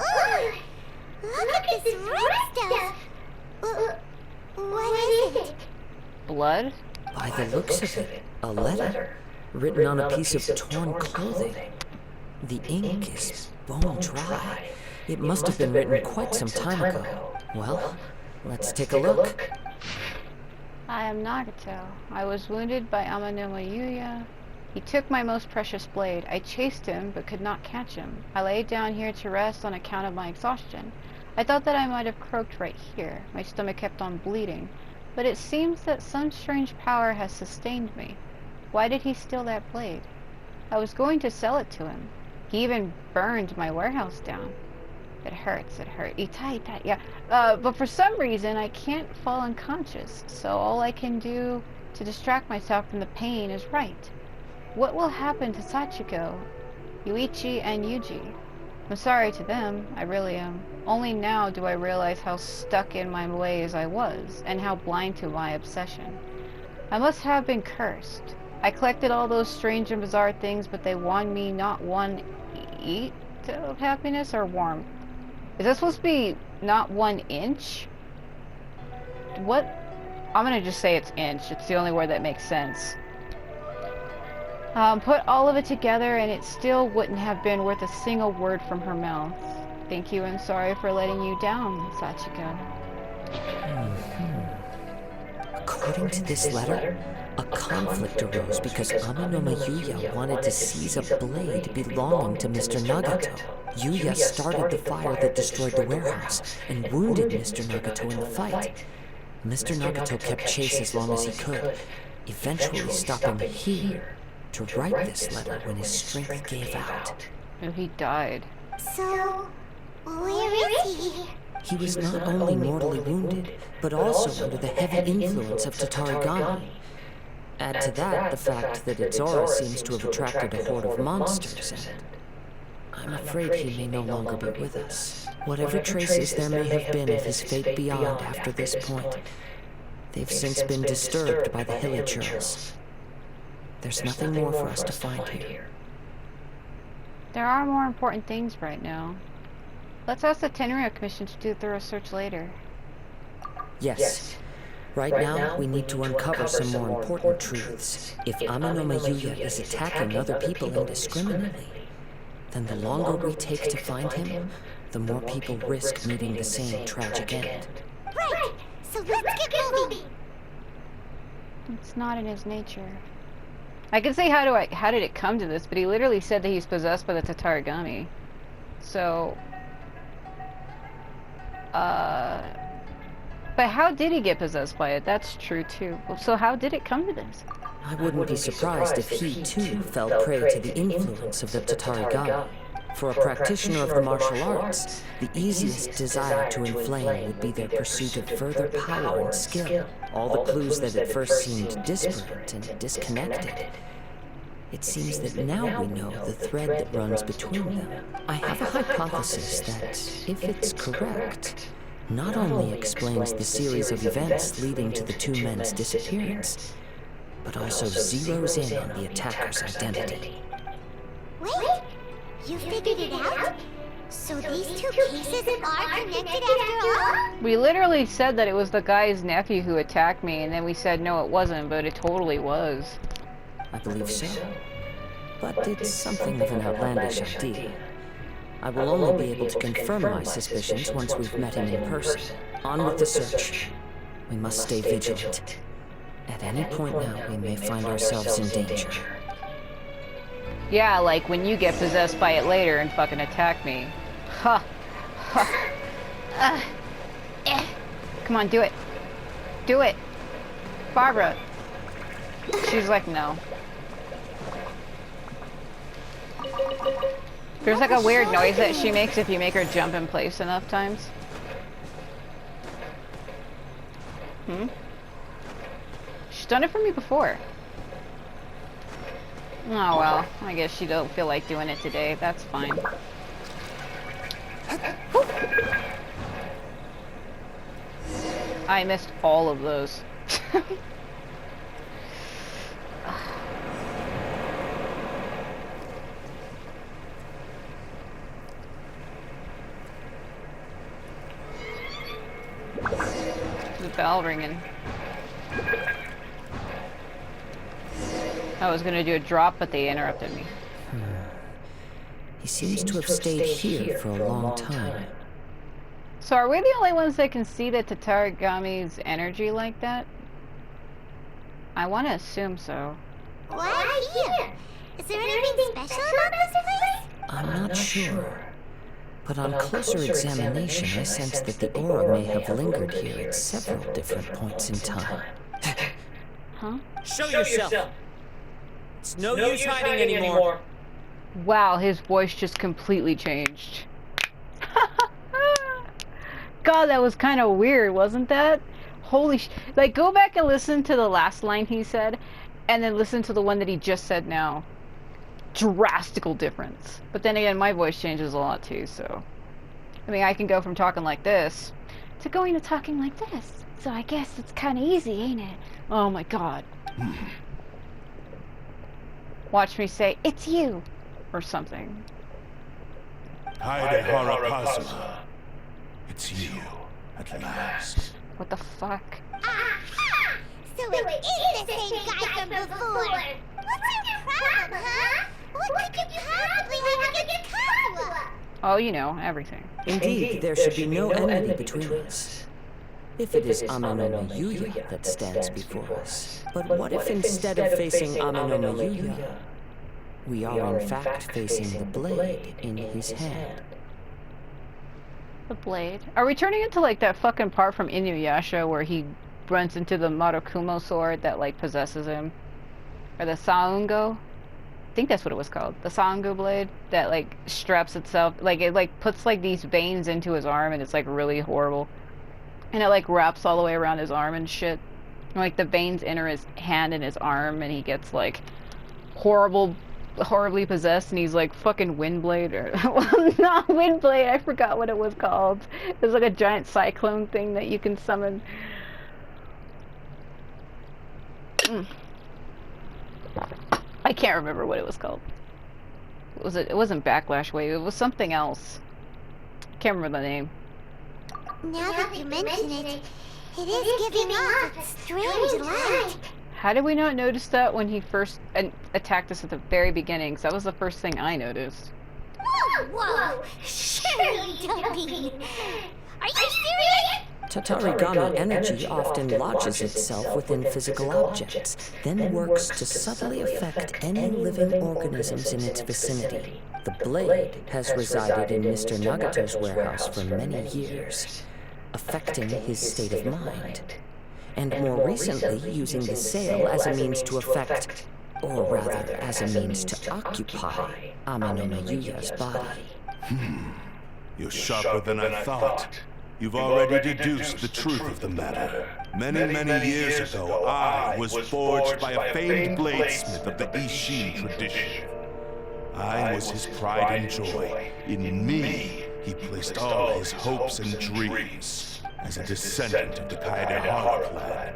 look at this red stuff. What is it? Blood? By the looks of it, a letter, written on a piece of torn clothing. The ink is bone dry. It must have been written quite some time ago. Well, let's take a look. I am Nagato. I was wounded by Amanuma Yuya. He took my most precious blade. I chased him, but could not catch him. I lay down here to rest on account of my exhaustion. I thought that I might have croaked right here. My stomach kept on bleeding. But it seems that some strange power has sustained me. Why did he steal that blade? I was going to sell it to him. He even burned my warehouse down. It hurts, it hurt. Itai, yeah. But for some reason, I can't fall unconscious. So all I can do to distract myself from the pain is write. What will happen to Sachiko, Yuichi, and Yuji? I'm sorry to them, I really am. Only now do I realize how stuck in my ways I was, and how blind to my obsession. I must have been cursed. I collected all those strange and bizarre things, but they won me not one eat of happiness or warmth. Is that supposed to be not 1 inch? What? I'm gonna just say it's inch. It's the only word that makes sense. Put all of it together and it still wouldn't have been worth a single word from her mouth. Thank you and sorry for letting you down, Sachiko. According to this letter, a conflict arose because Amanoma Yuya wanted to seize a blade belonging to Mr. Nagato. Yuya started the fire that destroyed the warehouse and wounded Mr. Nagato in the fight. Mr. Nagato kept chase as long as he could, eventually stopping here to write this letter when his strength gave out. And he died. So, where is he? He was not only mortally wounded, but also under the heavy influence of Tatarigami. Add to that the fact that its aura seems to have attracted a horde of monsters, and I'm afraid he may no longer be with us. Whatever traces there may have been of his fate beyond after this point, they've since been disturbed by the Hillagers. There's nothing more for us to find here. There are more important things right now. Let's ask the Tenryou Commission to do a thorough search later. Yes. Right now, we need to uncover some more important truths. If Amanoma Yuya is attacking other people indiscriminately, then the longer we take to find him, the more people risk meeting the same tragic end. Right! So let's get moving! It's not in his nature. I could say how did it come to this, but he literally said that he's possessed by the Tatarigami. So, but how did he get possessed by it? That's true too. So how did it come to this? I wouldn't be surprised if he too fell prey to the influence of the Tatarigami. For a practitioner of the martial arts, the easiest desire to inflame would be their pursuit of further power and skill. All the clues that at first seemed disparate and disconnected. It seems that now we know the thread that runs between them. I have a hypothesis that, if it's correct, not only explains the series of events leading to the two men's disappearance, but also zeroes in on the attacker's identity. Wait! You figured it out? So these two cases are connected after all? We literally said that it was the guy's nephew who attacked me, and then we said no it wasn't, but it totally was. I believe so. But it's something of an outlandish idea. I will only be able to confirm my suspicions once we've met him in person. On with the search. We must stay vigilant. At any point now, we may find ourselves in danger. Yeah, like when you get possessed by it later and fucking attack me. Ha! Ha! Come on, do it. Do it. Barbara. She's like, no. There's like a weird noise that she makes if you make her jump in place enough times. She's done it for me before. Oh well, I guess she don't feel like doing it today. That's fine. I missed all of those. The bell ringing. I was gonna do a drop, but they interrupted me. He seems to have stayed here for a long time. So are we the only ones that can see the Tatarigami's energy like that? I want to assume so. Why here? Is there anything special about this place? I'm not sure. But on closer examination, I sense that the aura may have lingered here at several different points in time. Huh? Show yourself! It's no use hiding anymore. Wow, his voice just completely changed. God, that was kind of weird, wasn't that? Holy like, go back and listen to the last line he said, and then listen to the one that he just said now. drastical difference. But then again, my voice changes a lot too, so. I mean, I can go from talking like this to going to talking like this. So I guess it's kind of easy, ain't it? Oh my god. Watch me say, it's you, or something. Kaidehara Kazuma. It's you, at last. What the fuck? Aha! So it is the same guy from before. What's your problem, huh? What could you possibly have against Kazuha? Oh, you know, everything. Indeed, there should be no enmity between us. If it is Ame-no Yuya that stands before us. But what if instead of facing Ame-no Yuya, we are in fact facing the blade in his hand? The blade. Are we turning into like that fucking part from Inuyasha where he runs into the Marukumo sword that like possesses him? Or the Saungo? I think that's what it was called. The Saungo blade that like straps itself, like it like puts like these veins into his arm and it's like really horrible. And it like wraps all the way around his arm and shit. And, like the veins enter his hand and his arm and he gets like horribly possessed and he's like fucking Windblade or well, not Windblade, I forgot what it was called. It was like a giant cyclone thing that you can summon. I can't remember what it was called. What was it? It wasn't Backlash Wave, it was something else. Can't remember the name. Now that you mention it, it is giving off a strange light. How did we not notice that when he first attacked us at the very beginning? 'Cause that was the first thing I noticed. Whoa! Surely don't be. Are you serious? Tatarigami energy often lodges itself within physical objects, then works to subtly affect any living organisms in its vicinity. The blade has resided in Mr. Nagato's warehouse for many years, affecting his state of mind, and more recently using the sale as a means to affect, or rather as a means to occupy, Ame-no Yuya's body. You're sharper than I thought. You've already deduced the truth of the matter. Many years ago, I was forged by a famed bladesmith of the Ishin tradition. I was his pride and joy. In me, he placed all his hopes and dreams. As a descendant of the Kaidehara clan,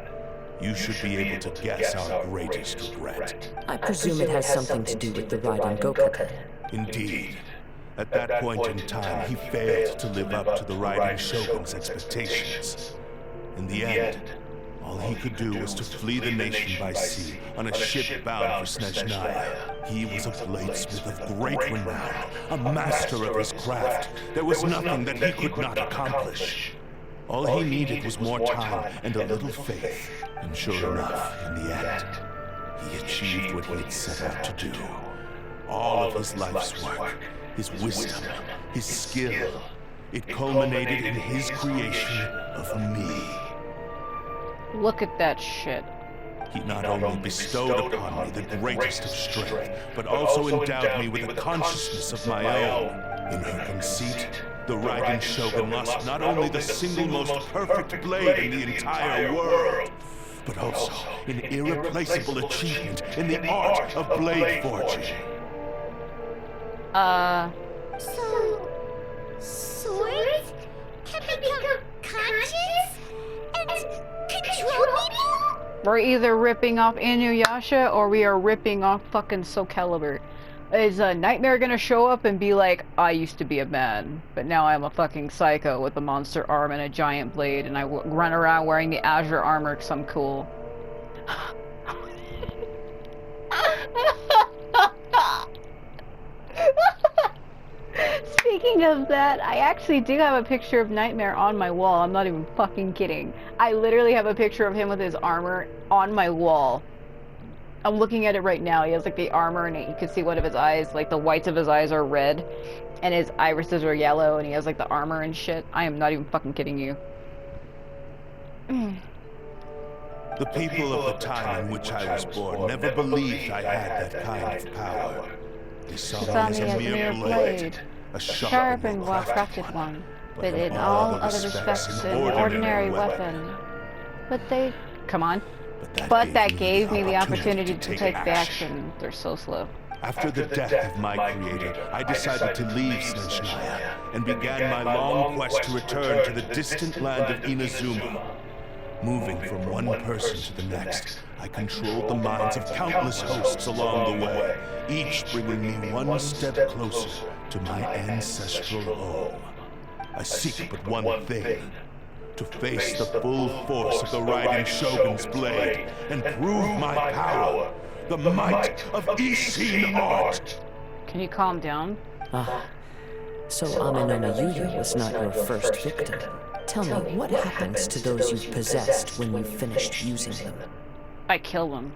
you should be able to guess our greatest regret. I presume it has something to do with the Raiden Gokaten. Indeed. At that point in time, he failed to live up to the Raiden Shogun's expectations. In the end, all he could do was to flee the nation by sea on a ship bound for Snezhnaya. He was a bladesmith of great renown, a master of his craft. There was nothing that he could not accomplish. All he needed was more time and a little faith. And sure enough, in the end, he achieved what he had set out to do. All of his life's work, his wisdom, his skill, it culminated in his creation of me. Look at that shit. He not only bestowed upon me the greatest of strength, but also endowed me with a consciousness of my own. In her conceit, the Raiden Shogun lost not only the single most perfect blade in the entire world, but also an irreplaceable achievement in the art of blade forging. So, swords can become conscious and control people? We're either ripping off Inuyasha or we are ripping off fucking Soul Calibur. Is a Nightmare gonna show up and be like, I used to be a man, but now I'm a fucking psycho with a monster arm and a giant blade, and I run around wearing the Azure armor because I'm cool. Speaking of that, I actually do have a picture of Nightmare on my wall. I'm not even fucking kidding. I literally have a picture of him with his armor on my wall. I'm looking at it right now. He has like the armor and you can see one of his eyes, like the whites of his eyes are red and his irises are yellow and he has like the armor and shit. I am not even fucking kidding you. The people of the time in which I was born never believed I had that kind of power. They saw me as a mere blade, a sharp and well-crafted one, but in all other respects an ordinary weapon. But they... Come on. But that gave me the opportunity to take the action. They're so slow. After the death of my creator, I decided to leave Snezhnaya and began my long quest to return to the distant land of Inazuma. Moving from one person to the next, I controlled the minds of countless hosts along the way, each bringing me one step closer to my ancestral home. I seek but one thing: to face the full force of the Raiden Shogun's blade and prove my power, the might of Ishin art. Can you calm down? So Amenoma Yuya was not your first victim. Tell me, what happens to those you've possessed when you've finished using them? I kill them.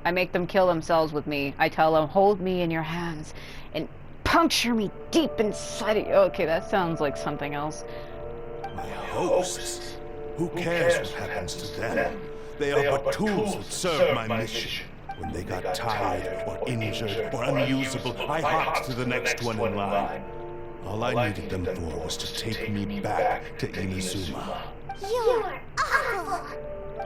I make them kill themselves with me. I tell them, hold me in your hands and puncture me deep inside of you. Okay, that sounds like something else. My hosts? Who cares what happens to them? They are but tools that serve my mission. When they got tired, or injured, or unusable, I hopped to the next one in line. All I needed them for was to take me back to Inazuma. You're awful.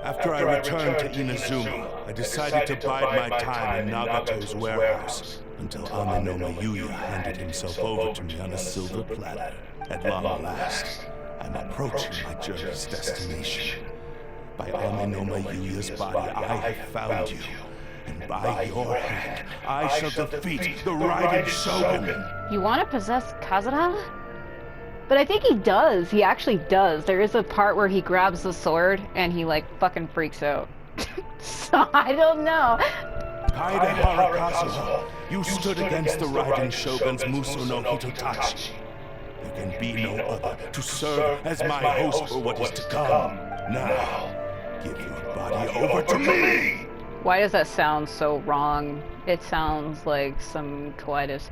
After I returned to Inazuma, I decided to bide my time in Nagato's warehouse until Amenoma Yuya handed himself over to me on a silver platter. At long last, I'm approaching my journey's destination. By Amenoma Yuya's body, I have found you. And by your hand, I shall defeat the Raiden Shogun! You want to possess Kazura? But I think he does. He actually does. There is a part where he grabs the sword and he like fucking freaks out. So I don't know. Kaidehara Kazura, you stood against the Raiden Shogun's Muso no Hitotachi. There can be no other to serve as my host for what is to come. Now, give your body over to me! Why does that sound so wrong? It sounds like some coitus.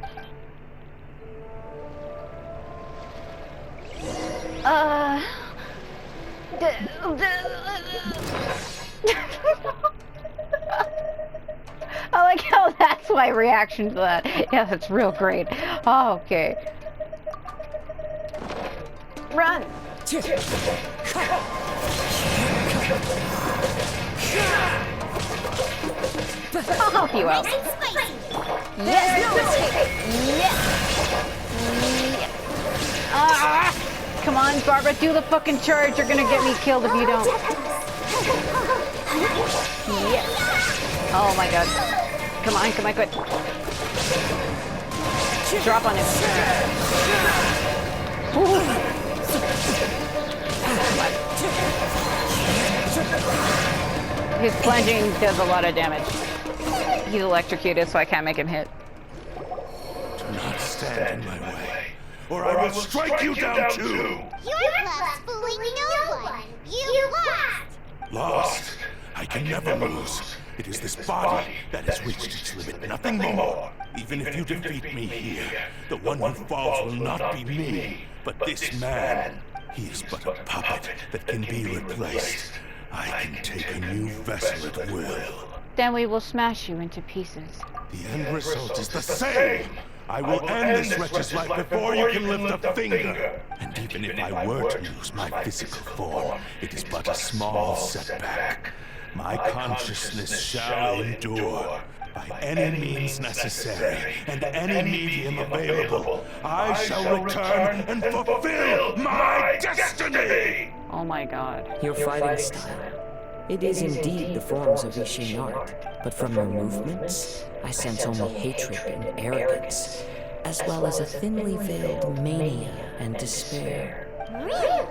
I like how that's my reaction to that. Yeah, that's real great. Oh, okay. Run! I'll help you out. Yes! Yes! Come on, Barbara, do the fucking charge. You're gonna get me killed if you don't. Yes! Oh my god. Come on, quick. Drop on him. His plunging does a lot of damage. He's electrocuted, so I can't make him hit. Do not stand in my way, or I will strike you down too! Your bluff's fooling no one. You lost. Lost? I can never lose. It is this body that has reached its limit, nothing more. Even if you defeat me here, the one who falls will not be me, but this man. He is but a puppet that can be replaced. I can take a new vessel at will. Then we will smash you into pieces. The end result is the same! I will end this wretch's life before you can lift a finger! And even if I were to lose my physical form, it is but a small setback. My consciousness shall endure. By any means necessary, and any medium available, I shall return and fulfill my destiny! Oh my god. Your fighting style. It is indeed the forms of Ishin art, but from your movements, I sense only hatred and arrogance, as well as a thinly veiled mania and despair. Really?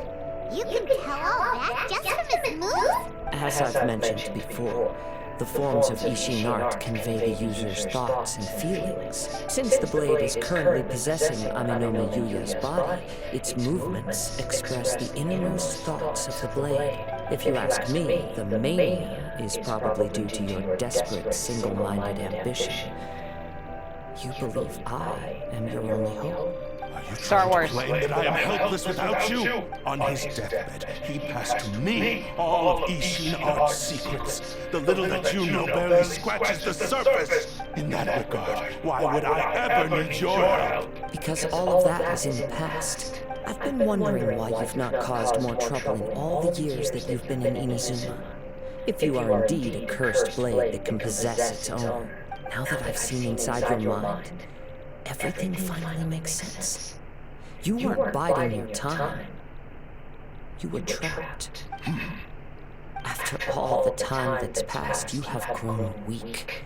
You can tell all that just from his moves? As I've mentioned before, the forms of Ishin art convey the user's thoughts and feelings. Since the blade is currently possessing Amenoma Yuya's body, its movements express the innermost thoughts of the blade. If you ask me, the mania is probably due to your desperate, single-minded ambition. You believe I am your only hope. Are you Star trying Wars. to claim that I am helpless without you? On his deathbed, he passed to me all of Ishin Art's secrets. The little that you know barely scratches the surface. In that regard, why would I ever need your help? Because all of that is in the past. I've been wondering why you've not caused more trouble in all the years that you've been in Inazuma. If you are indeed a cursed blade that can possess its own, Now that I've seen inside your mind, everything finally makes sense. You weren't biding your time. You were trapped. After all the time that's passed, you have grown weak.